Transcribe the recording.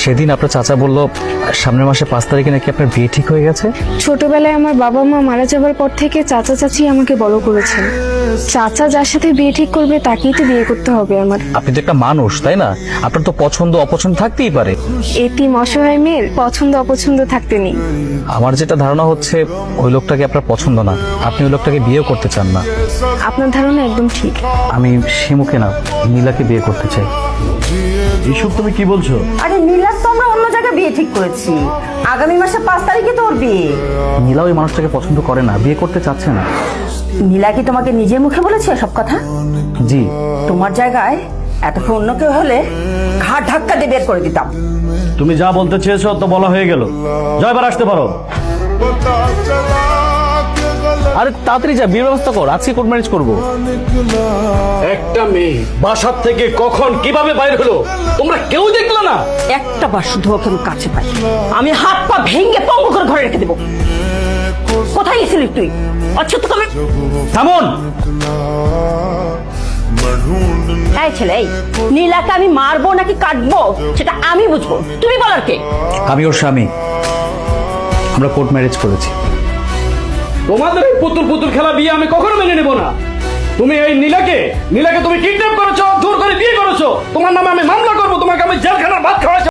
সেদিন আপনার চাচা বলল সামনের মাসে 5 তারিখে নাকি আপনার বিয়ে ঠিক হয়ে গেছে। ছোটবেলায় আমার বাবা মা মারা যাবার পর থেকে চাচা চাচি আমাকে বড় করেছেন। চাচা যার সাথে বিয়ে ঠিক করবে তাকেই তো বিয়ে করতে হবে আমার। আপনি তো একটা মানুষ, তাই না? আপনার তো পছন্দ অপছন্দ থাকতেই পারে। এতিম অসহায় মেয়ের পছন্দ অপছন্দ থাকতে নেই। আমার যেটা ধারণা হচ্ছে ওই লোকটাকে আপনার পছন্দ না, আপনি ওই লোকটাকে বিয়ে করতে চান না। আপনার ধারণা একদম ঠিক। আমি শিমুকে না, নীলাকে বিয়ে করতে চাই। এসব তুমি কি বলছো? আরে নীলার তো আমরা অন্য জায়গায় বিয়ে ঠিক করেছি। আগামী মাসে 5 তারিখে তোর বিয়ে। নীলা ওই মানুষটাকে পছন্দ করে না, বিয়ে করতে চাচ্ছে না। নীলা কি তোমাকে নিজের মুখে বলেছে সব কথা? জি। তোমার জায়গায় এতক্ষণ অন্য কেউ হলে ঘাট ধাক্কা দিয়ে বের করে দিতাম। তুমি যা বলতে চেয়েছো তো বলা হয়ে গেল, জয়বার আসতে পারো। আরে তাড়াতাড়ি যা, বিয়ের ব্যবস্থা কর, আজকে কোর্ট ম্যারেজ করবো। একটা মেয়ে বাসার থেকে কখন কিভাবে বাইরে হলো তোমরা কেউ দেখলো না? একটা বার শুধু ওকে আমি কাছে পাই, আমি হাত পা ভেঙে পঙ্গু করে ঘরে রেখে দেবো। কোথায় গেছিলি তুই? আচ্ছা তো আমি থামুন। এই ছেলে, এই নীলাকে আমি মারবো নাকি কাটবো সেটা আমি বুঝবো, তুমি বলার কে? আমি ওর স্বামী, আমরা কোর্ট ম্যারেজ করেছি। তোমাদের এই পুতুল পুতুল খেলা বিয়ে আমি কখনো মেনে নেব না। তুমি এই নীলাকে তুমি কিডন্যাপ করেছো, জোর করে বিয়ে করেছো। তোমার নামে আমি মামলা করবো, তোমাকে আমি জেলখানার ভাত খাওয়াই।